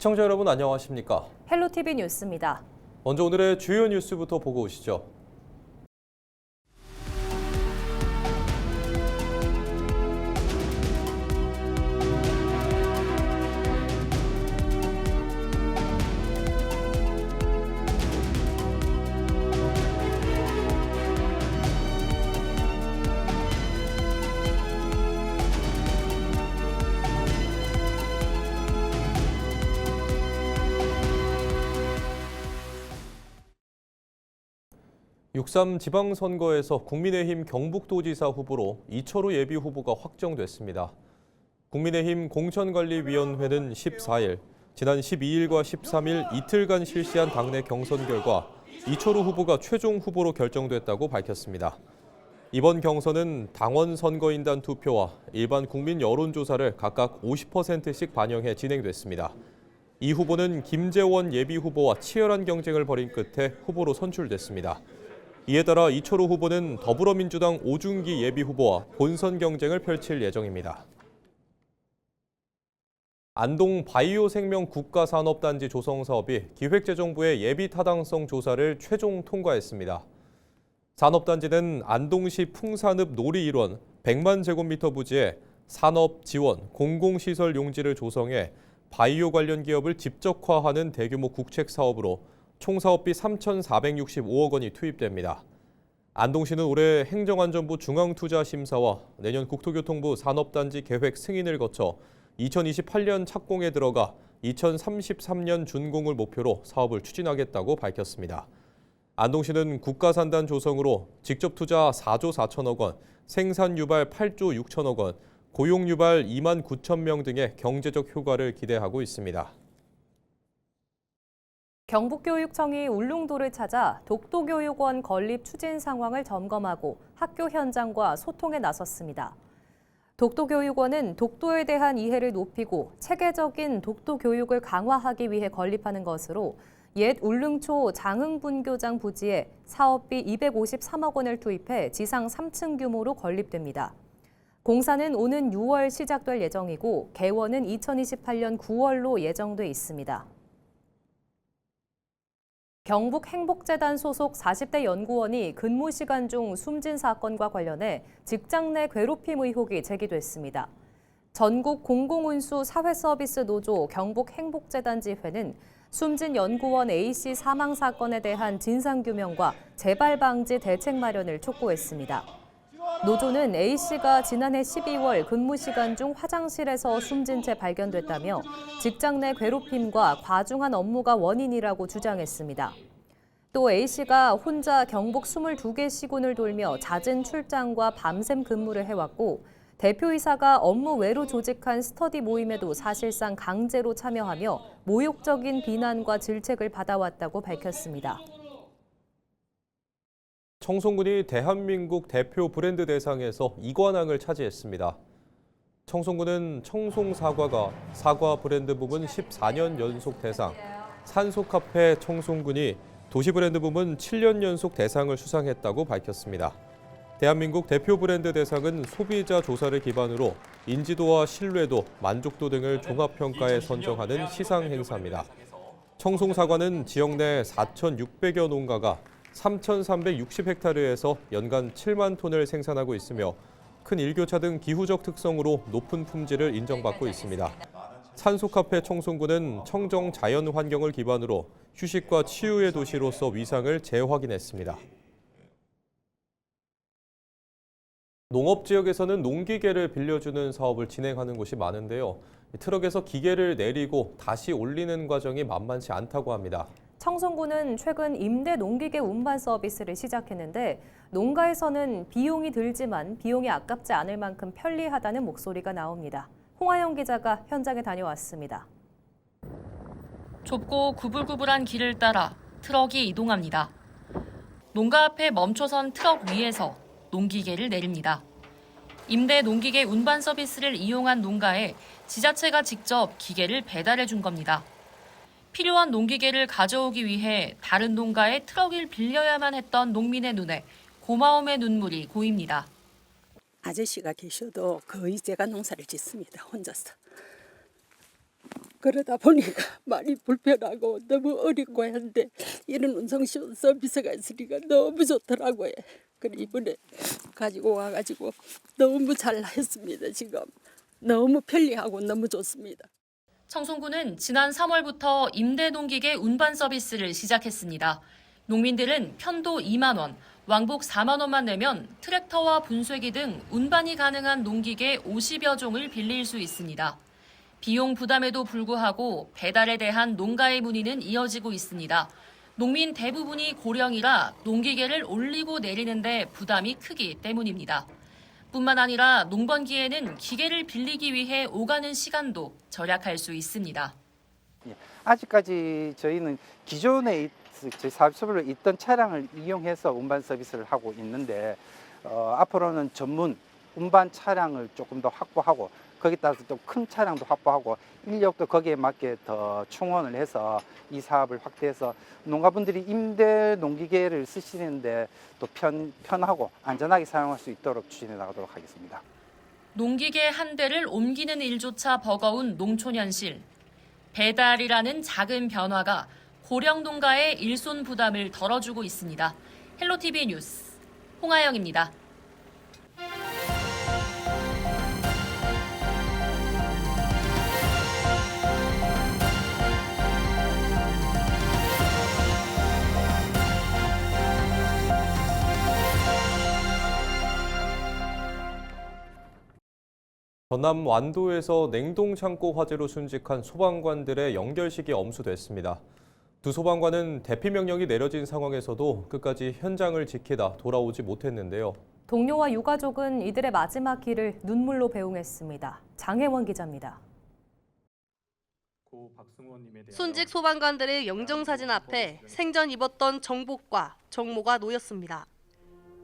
시청자 여러분 안녕하십니까? 헬로티비 뉴스입니다. 먼저 오늘의 주요 뉴스부터 보고 오시죠. (6.3) 지방선거에서 국민의힘 경북도지사 후보로 이철우 예비후보가 확정됐습니다. 국민의힘 공천관리위원회는 14일, 지난 12일과 13일 이틀간 실시한 당내 경선 결과 이철우 후보가 최종 후보로 결정됐다고 밝혔습니다. 이번 경선은 당원 선거인단 투표와 일반 국민 여론조사를 각각 50%씩 반영해 진행됐습니다. 이 후보는 김재원 예비후보와 치열한 경쟁을 벌인 끝에 후보로 선출됐습니다. 이에 따라 이철우 후보는 더불어민주당 오중기 예비후보와 본선 경쟁을 펼칠 예정입니다. 안동 바이오생명 국가산업단지 조성 사업이 기획재정부의 예비타당성 조사를 최종 통과했습니다. 산업단지는 안동시 풍산읍 놀이 일원 100만 제곱미터 부지에 산업, 지원, 공공시설 용지를 조성해 바이오 관련 기업을 집적화하는 대규모 국책 사업으로 총 사업비 3,465억 원이 투입됩니다. 안동시는 올해 행정안전부 중앙투자심사와 내년 국토교통부 산업단지 계획 승인을 거쳐 2028년 착공에 들어가 2033년 준공을 목표로 사업을 추진하겠다고 밝혔습니다. 안동시는 국가산단 조성으로 직접 투자 4조 4천억 원, 생산 유발 8조 6천억 원, 고용 유발 2만 9천 명 등의 경제적 효과를 기대하고 있습니다. 경북교육청이 울릉도를 찾아 독도교육원 건립 추진 상황을 점검하고 학교 현장과 소통에 나섰습니다. 독도교육원은 독도에 대한 이해를 높이고 체계적인 독도 교육을 강화하기 위해 건립하는 것으로 옛 울릉초 장흥분교장 부지에 사업비 253억 원을 투입해 지상 3층 규모로 건립됩니다. 공사는 오는 6월 시작될 예정이고 개원은 2028년 9월로 예정돼 있습니다. 경북행복재단 소속 40대 연구원이 근무 시간 중 숨진 사건과 관련해 직장 내 괴롭힘 의혹이 제기됐습니다. 전국 공공운수 사회서비스 노조 경북행복재단 지회는 숨진 연구원 A씨 사망 사건에 대한 진상규명과 재발 방지 대책 마련을 촉구했습니다. 노조는 A씨가 지난해 12월 근무 시간 중 화장실에서 숨진 채 발견됐다며 직장 내 괴롭힘과 과중한 업무가 원인이라고 주장했습니다. 또 A씨가 혼자 경북 22개 시군을 돌며 잦은 출장과 밤샘 근무를 해왔고 대표이사가 업무 외로 조직한 스터디 모임에도 사실상 강제로 참여하며 모욕적인 비난과 질책을 받아왔다고 밝혔습니다. 청송군이 대한민국 대표 브랜드 대상에서 2관왕을 차지했습니다. 청송군은 청송사과가 사과 브랜드 부문 14년 연속 대상, 산소카페 청송군이 도시 브랜드 부문 7년 연속 대상을 수상했다고 밝혔습니다. 대한민국 대표 브랜드 대상은 소비자 조사를 기반으로 인지도와 신뢰도, 만족도 등을 종합평가해 선정하는 시상 행사입니다. 청송사과는 지역 내 4,600여 농가가 3,360헥타르에서 연간 7만 톤을 생산하고 있으며 큰 일교차 등 기후적 특성으로 높은 품질을 인정받고 있습니다. 산소카페 청송군은 청정 자연 환경을 기반으로 휴식과 치유의 도시로서 위상을 재확인했습니다. 농업지역에서는 농기계를 빌려주는 사업을 진행하는 곳이 많은데요. 트럭에서 기계를 내리고 다시 올리는 과정이 만만치 않다고 합니다. 청송군은 최근 임대 농기계 운반 서비스를 시작했는데 농가에서는 비용이 들지만 비용이 아깝지 않을 만큼 편리하다는 목소리가 나옵니다. 홍하영 기자가 현장에 다녀왔습니다. 좁고 구불구불한 길을 따라 트럭이 이동합니다. 농가 앞에 멈춰선 트럭 위에서 농기계를 내립니다. 임대 농기계 운반 서비스를 이용한 농가에 지자체가 직접 기계를 배달해 준 겁니다. 필요한 농기계를 가져오기 위해 다른 농가에 트럭을 빌려야만 했던 농민의 눈에 고마움의 눈물이 고입니다. 아저씨가 계셔도 거의 제가 농사를 짓습니다. 혼자서. 그러다 보니까 많이 불편하고 너무 어렵고 한데 이런 운송 서비스가 있으니까 너무 좋더라고요. 그래 이번에 가지고 와가지고 너무 잘했습니다. 지금 너무 편리하고 너무 좋습니다. 청송군은 지난 3월부터 임대 농기계 운반 서비스를 시작했습니다. 농민들은 편도 2만 원, 왕복 4만 원만 내면 트랙터와 분쇄기 등 운반이 가능한 농기계 50여 종을 빌릴 수 있습니다. 비용 부담에도 불구하고 배달에 대한 농가의 문의는 이어지고 있습니다. 농민 대부분이 고령이라 농기계를 올리고 내리는데 부담이 크기 때문입니다. 뿐만 아니라 농번기에는 기계를 빌리기 위해 오가는 시간도 절약할 수 있습니다. 아직까지 저희는 기존에 저희 사업소별로 있던 차량을 이용해서 운반 서비스를 하고 있는데 앞으로는 전문 운반 차량을 조금 더 확보하고 거기에 따라서 또 큰 차량도 확보하고 인력도 거기에 맞게 더 충원을 해서 이 사업을 확대해서 농가분들이 임대 농기계를 쓰시는데 또 편하고 안전하게 사용할 수 있도록 추진해 나가도록 하겠습니다. 농기계 한 대를 옮기는 일조차 버거운 농촌 현실. 배달이라는 작은 변화가 고령 농가의 일손 부담을 덜어주고 있습니다. 헬로티비 뉴스 홍아영입니다. 전남 완도에서 냉동창고 화재로 순직한 소방관들의 연결식이 엄수됐습니다. 두 소방관은 대피 명령이 내려진 상황에서도 끝까지 현장을 지키다 돌아오지 못했는데요. 동료와 유가족은 이들의 마지막 길을 눈물로 배웅했습니다. 장혜원 기자입니다. 순직 소방관들의 영정사진 앞에 생전 입었던 정복과 정모가 놓였습니다.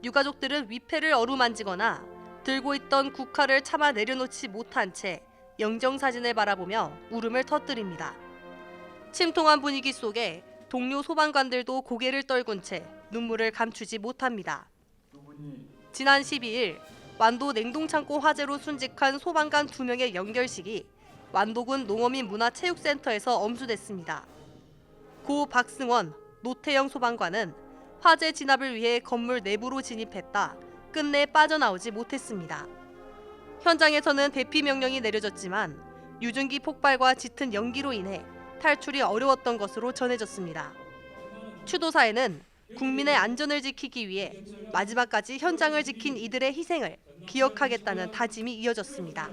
유가족들은 위패를 어루만지거나 들고 있던 국화를 차마 내려놓지 못한 채 영정사진을 바라보며 울음을 터뜨립니다. 침통한 분위기 속에 동료 소방관들도 고개를 떨군 채 눈물을 감추지 못합니다. 지난 12일 완도 냉동창고 화재로 순직한 소방관 2명의 연결식이 완도군 농어민 문화체육센터에서 엄수됐습니다. 고 박승원, 노태영 소방관은 화재 진압을 위해 건물 내부로 진입했다 끝내 빠져나오지 못했습니다. 현장에서는 대피 명령이 내려졌지만 유증기 폭발과 짙은 연기로 인해 탈출이 어려웠던 것으로 전해졌습니다. 추도사에는 국민의 안전을 지키기 위해 마지막까지 현장을 지킨 이들의 희생을 기억하겠다는 다짐이 이어졌습니다.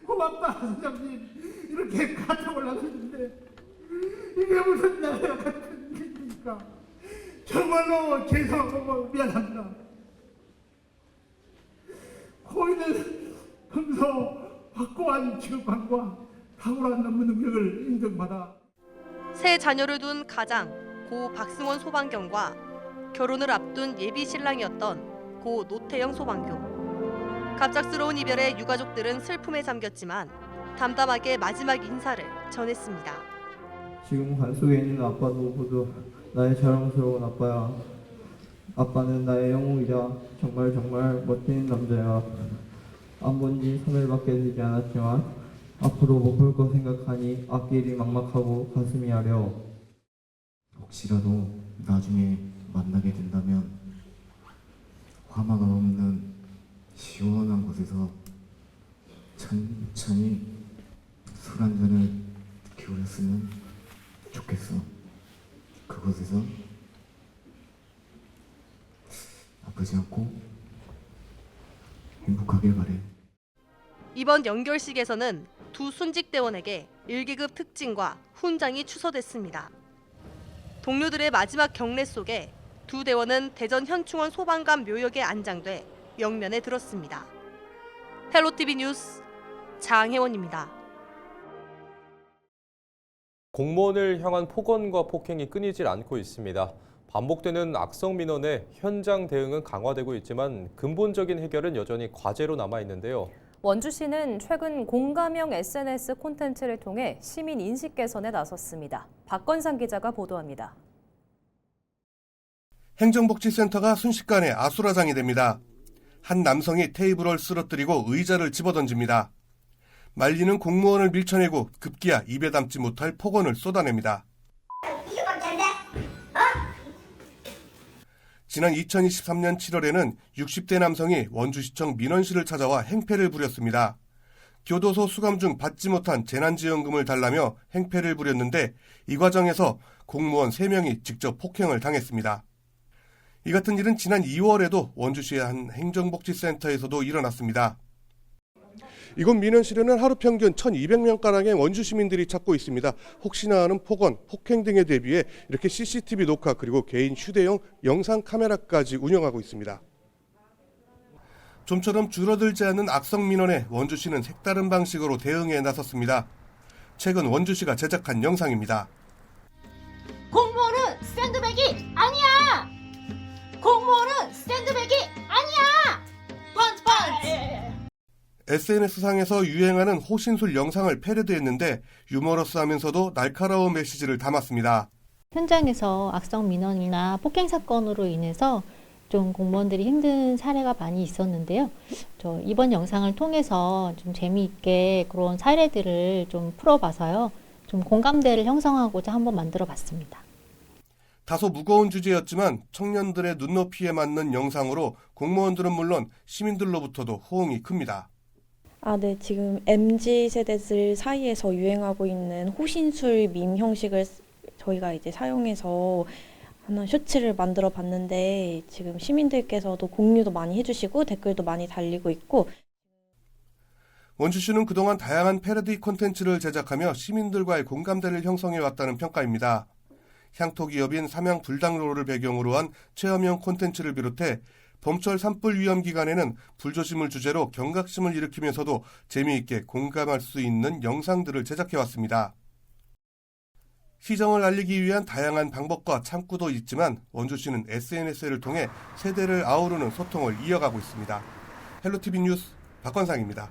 고맙다 선장님. 이렇게 가져 올라갔는데 이게 무슨 나라 같은 일입니까? 정말로 죄송하고 미안합니다. 고인은 평소 확고한 직업관과 탁월한 업무 능력을 인정받아 세 자녀를 둔 가장 고 박승원 소방경과 결혼을 앞둔 예비 신랑이었던 고 노태영 소방교. 갑작스러운 이별에 유가족들은 슬픔에 잠겼지만 담담하게 마지막 인사를 전했습니다. 지금 관 속에 있는 아빠도 모두 나의 자랑스러운 아빠야. 아빠는 나의 영웅이자 정말 멋진 남자야. 안 본 지 3일밖에 되지 않았지만 앞으로 못 볼 거 생각하니 앞길이 막막하고 가슴이 아려. 혹시라도 나중에 만나게 된다면 화마가 없는 시원한 곳에서 천천히 술 한 잔을 기울였으면 좋겠어. 그곳에서 아프지 않고 행복하길 바래. 이번 연결식에서는 두 순직대원에게 1계급 특진과 훈장이 추서됐습니다. 동료들의 마지막 경례 속에 두 대원은 대전 현충원 소방관 묘역에 안장돼 영면에 들었습니다. 헬로티비 뉴스 장혜원입니다. 공무원을 향한 폭언과 폭행이 끊이질 않고 있습니다. 반복되는 악성 민원에 현장 대응은 강화되고 있지만 근본적인 해결은 여전히 과제로 남아 있는데요. 원주시는 최근 공감형 SNS 콘텐츠를 통해 시민 인식 개선에 나섰습니다. 박건상 기자가 보도합니다. 행정복지센터가 순식간에 아수라장이 됩니다. 한 남성이 테이블을 쓰러뜨리고 의자를 집어던집니다. 말리는 공무원을 밀쳐내고 급기야 입에 담지 못할 폭언을 쏟아냅니다. 지난 2023년 7월에는 60대 남성이 원주시청 민원실을 찾아와 행패를 부렸습니다. 교도소 수감 중 받지 못한 재난지원금을 달라며 행패를 부렸는데 이 과정에서 공무원 3명이 직접 폭행을 당했습니다. 이 같은 일은 지난 2월에도 원주시의 한 행정복지센터에서도 일어났습니다. 이곳 민원실에는 하루 평균 1,200명가량의 원주 시민들이 찾고 있습니다. 혹시나 하는 폭언, 폭행 등에 대비해 이렇게 CCTV 녹화 그리고 개인 휴대용 영상 카메라까지 운영하고 있습니다. 좀처럼 줄어들지 않는 악성 민원에 원주시는 색다른 방식으로 대응에 나섰습니다. 최근 원주시가 제작한 영상입니다. 공무원은 샌드백이 아니야! 공무원은 샌드백이 아니야! 펀치 펀치! SNS상에서 유행하는 호신술 영상을 패러디했는데 유머러스하면서도 날카로운 메시지를 담았습니다. 현장에서 악성 민원이나 폭행 사건으로 인해서 좀 공무원들이 힘든 사례가 많이 있었는데요. 이번 영상을 통해서 좀 재미있게 그런 사례들을 좀 풀어봐서요. 좀 공감대를 형성하고자 한번 만들어 봤습니다. 다소 무거운 주제였지만 청년들의 눈높이에 맞는 영상으로 공무원들은 물론 시민들로부터도 호응이 큽니다. 네, 지금 MZ세대들 사이에서 유행하고 있는 호신술 밈 형식을 저희가 이제 사용해서 하나 쇼츠를 만들어 봤는데 지금 시민들께서도 공유도 많이 해주시고 댓글도 많이 달리고 있고 원주시는 그동안 다양한 패러디 콘텐츠를 제작하며 시민들과의 공감대를 형성해왔다는 평가입니다. 향토 기업인 삼양불당로를 배경으로 한 체험형 콘텐츠를 비롯해 봄철 산불 위험 기간에는 불조심을 주제로 경각심을 일으키면서도 재미있게 공감할 수 있는 영상들을 제작해왔습니다. 시정을 알리기 위한 다양한 방법과 창구도 있지만 원주시는 SNS를 통해 세대를 아우르는 소통을 이어가고 있습니다. 헬로티비 뉴스 박건상입니다.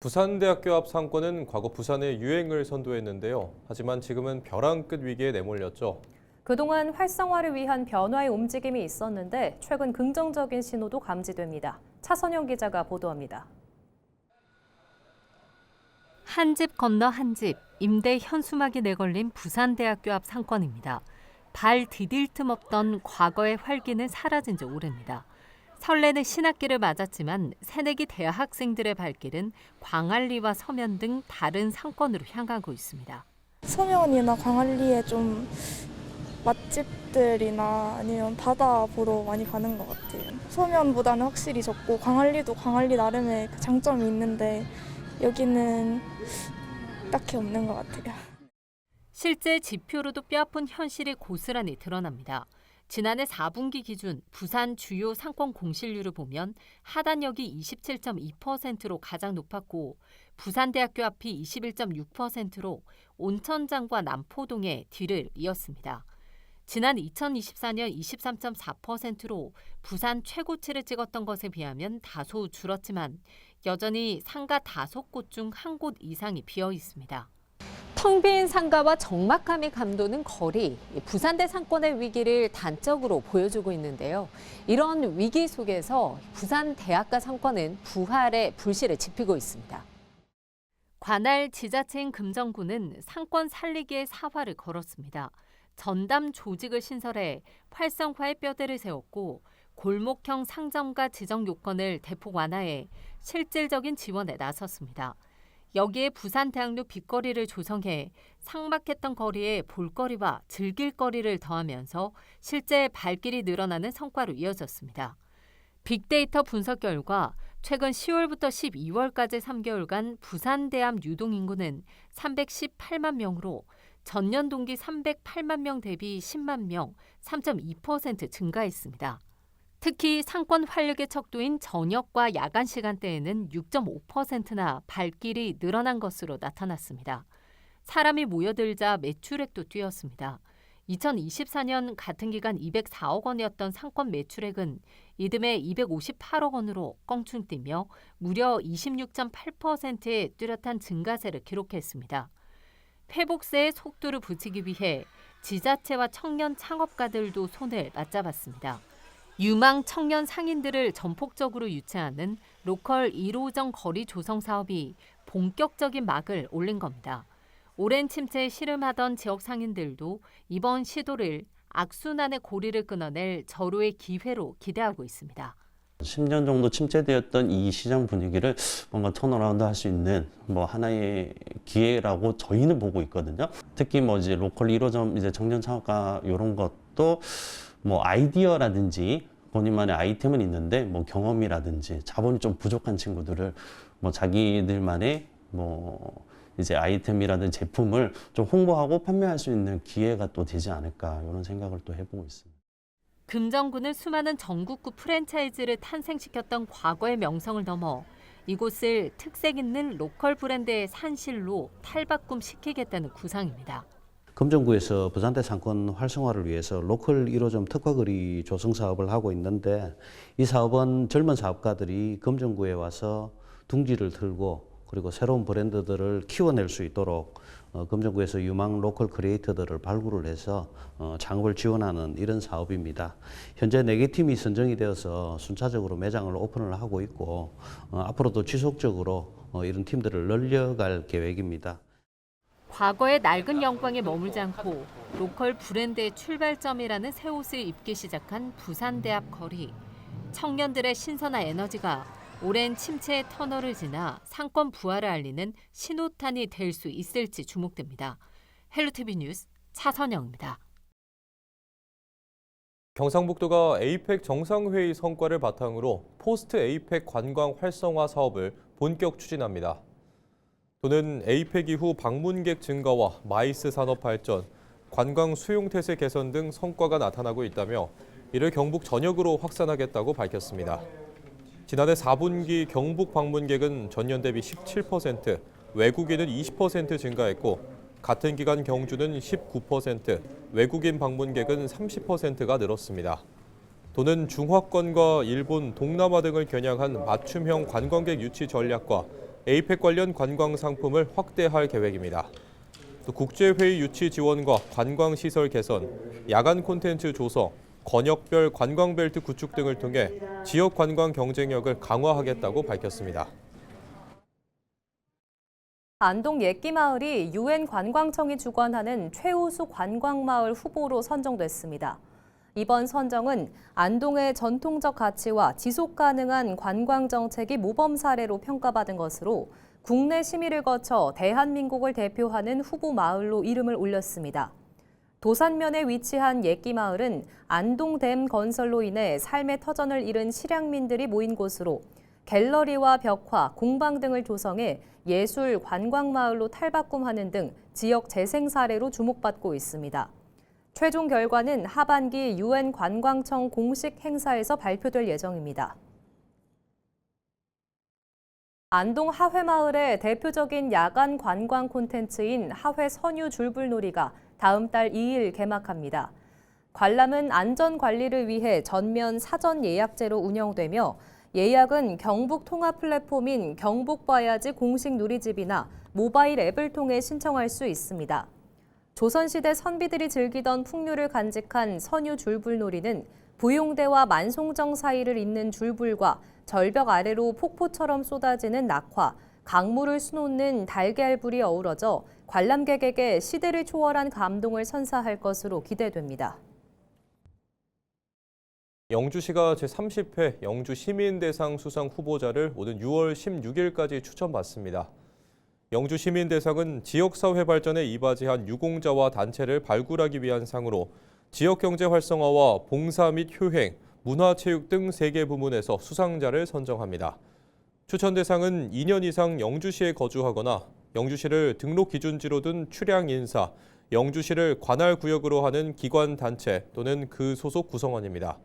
부산대학교 앞 상권은 과거 부산의 유행을 선도했는데요. 하지만 지금은 벼랑 끝 위기에 내몰렸죠. 그동안 활성화를 위한 변화의 움직임이 있었는데 최근 긍정적인 신호도 감지됩니다. 차선영 기자가 보도합니다. 한 집 건너 한 집, 임대 현수막이 내걸린 부산대학교 앞 상권입니다. 발 디딜 틈 없던 과거의 활기는 사라진 지 오래입니다. 설레는 신학기를 맞았지만 새내기 대학생들의 발길은 광안리와 서면 등 다른 상권으로 향하고 있습니다. 서면이나 광안리에 좀 맛집들이나 아니면 바다 보러 많이 가는 것 같아요. 서면보다는 확실히 적고 광안리도 광안리 나름의 그 장점이 있는데 여기는 딱히 없는 것 같아요. 실제 지표로도 뼈아픈 현실이 고스란히 드러납니다. 지난해 4분기 기준 부산 주요 상권 공실률을 보면 하단역이 27.2%로 가장 높았고 부산대학교 앞이 21.6%로 온천장과 남포동의 뒤를 이었습니다. 지난 2024년 23.4%로 부산 최고치를 찍었던 것에 비하면 다소 줄었지만 여전히 상가 5곳 중 1곳 이상이 비어 있습니다. 텅 빈 상가와 적막함이 감도는 거리, 부산대 상권의 위기를 단적으로 보여주고 있는데요. 이런 위기 속에서 부산 대학가 상권은 부활의 불씨를 지피고 있습니다. 관할 지자체인 금정구는 상권 살리기의 사활을 걸었습니다. 전담 조직을 신설해 활성화의 뼈대를 세웠고 골목형 상점가 지정 요건을 대폭 완화해 실질적인 지원에 나섰습니다. 여기에 부산대학로 빗거리를 조성해 삭막했던 거리에 볼거리와 즐길거리를 더하면서 실제 발길이 늘어나는 성과로 이어졌습니다. 빅데이터 분석 결과 최근 10월부터 12월까지 3개월간 부산대암 유동인구는 318만 명으로 전년 동기 308만 명 대비 10만 명, 3.2% 증가했습니다. 특히 상권 활력의 척도인 저녁과 야간 시간대에는 6.5%나 발길이 늘어난 것으로 나타났습니다. 사람이 모여들자 매출액도 뛰었습니다. 2024년 같은 기간 204억 원이었던 상권 매출액은 이듬해 258억 원으로 껑충 뛰며 무려 26.8%의 뚜렷한 증가세를 기록했습니다. 회복세의 속도를 붙이기 위해 지자체와 청년 창업가들도 손을 맞잡았습니다. 유망 청년 상인들을 전폭적으로 유치하는 로컬 1호점 거리 조성 사업이 본격적인 막을 올린 겁니다. 오랜 침체에 씨름하던 지역 상인들도 이번 시도를 악순환의 고리를 끊어낼 절호의 기회로 기대하고 있습니다. 10년 정도 침체되었던 이 시장 분위기를 뭔가 턴어라운드 할 수 있는 하나의 기회라고 저희는 보고 있거든요. 특히 이제 로컬 1호점 이제 청년 창업가 이런 것도 아이디어라든지 본인만의 아이템은 있는데 경험이라든지 자본이 좀 부족한 친구들을 자기들만의 이제 아이템이라든지 제품을 좀 홍보하고 판매할 수 있는 기회가 또 되지 않을까 이런 생각을 또 해보고 있습니다. 금정구는 수많은 전국구 프랜차이즈를 탄생시켰던 과거의 명성을 넘어 이곳을 특색 있는 로컬 브랜드의 산실로 탈바꿈시키겠다는 구상입니다. 금정구에서 부산대 상권 활성화를 위해서 로컬 1호점 특화거리 조성 사업을 하고 있는데 이 사업은 젊은 사업가들이 금정구에 와서 둥지를 틀고 그리고 새로운 브랜드들을 키워낼 수 있도록 금정구에서 유망 로컬 크리에이터들을 발굴을 해서 창업을 지원하는 이런 사업입니다. 현재 4개 팀이 선정이 되어서 순차적으로 매장을 오픈을 하고 있고 앞으로도 지속적으로 이런 팀들을 늘려갈 계획입니다. 과거의 낡은 영광에 머물지 않고 로컬 브랜드의 출발점이라는 새 옷을 입기 시작한 부산대 앞 거리. 청년들의 신선한 에너지가 오랜 침체의 터널을 지나 상권 부활을 알리는 신호탄이 될 수 있을지 주목됩니다. 헬로티비 뉴스 차선영입니다. 경상북도가 에이펙 정상회의 성과를 바탕으로 포스트 에이펙 관광 활성화 사업을 본격 추진합니다. 또는 에이펙 이후 방문객 증가와 마이스 산업 발전, 관광 수용 태세 개선 등 성과가 나타나고 있다며 이를 경북 전역으로 확산하겠다고 밝혔습니다. 지난해 4분기 경북 방문객은 전년 대비 17%, 외국인은 20% 증가했고 같은 기간 경주는 19%, 외국인 방문객은 30%가 늘었습니다. 도는 중화권과 일본, 동남아 등을 겨냥한 맞춤형 관광객 유치 전략과 에이펙 관련 관광 상품을 확대할 계획입니다. 또 국제회의 유치 지원과 관광시설 개선, 야간 콘텐츠 조성, 권역별 관광벨트 구축 등을 통해 지역 관광 경쟁력을 강화하겠다고 밝혔습니다. 안동 예끼마을이 UN 관광청이 주관하는 최우수 관광마을 후보로 선정됐습니다. 이번 선정은 안동의 전통적 가치와 지속 가능한 관광 정책이 모범 사례로 평가받은 것으로 국내 심의를 거쳐 대한민국을 대표하는 후보 마을로 이름을 올렸습니다. 도산면에 위치한 예끼마을은 안동댐 건설로 인해 삶의 터전을 잃은 실향민들이 모인 곳으로 갤러리와 벽화, 공방 등을 조성해 예술 관광마을로 탈바꿈하는 등 지역 재생 사례로 주목받고 있습니다. 최종 결과는 하반기 UN 관광청 공식 행사에서 발표될 예정입니다. 안동 하회마을의 대표적인 야간 관광 콘텐츠인 하회 선유 줄불놀이가 다음 달 2일 개막합니다. 관람은 안전 관리를 위해 전면 사전 예약제로 운영되며 예약은 경북 통합 플랫폼인 경북봐야지 공식 누리집이나 모바일 앱을 통해 신청할 수 있습니다. 조선시대 선비들이 즐기던 풍류를 간직한 선유 줄불놀이는 부용대와 만송정 사이를 잇는 줄불과 절벽 아래로 폭포처럼 쏟아지는 낙화, 강물을 수놓는 달걀불이 어우러져 관람객에게 시대를 초월한 감동을 선사할 것으로 기대됩니다. 영주시가 제30회 영주시민대상 수상 후보자를 오는 6월 16일까지 추천받습니다. 영주시민대상은 지역사회 발전에 이바지한 유공자와 단체를 발굴하기 위한 상으로 지역경제 활성화와 봉사 및 효행, 문화체육 등 3개 부문에서 수상자를 선정합니다. 추천 대상은 2년 이상 영주시에 거주하거나 영주시를 등록 기준지로 둔 출향 인사, 영주시를 관할구역으로 하는 기관 단체 또는 그 소속 구성원입니다.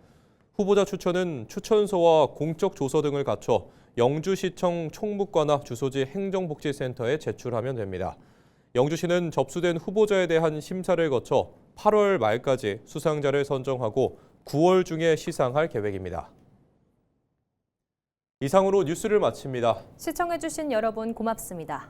후보자 추천은 추천서와 공적 조서 등을 갖춰 영주시청 총무과나 주소지 행정복지센터에 제출하면 됩니다. 영주시는 접수된 후보자에 대한 심사를 거쳐 8월 말까지 수상자를 선정하고 9월 중에 시상할 계획입니다. 이상으로 뉴스를 마칩니다. 시청해주신 여러분 고맙습니다.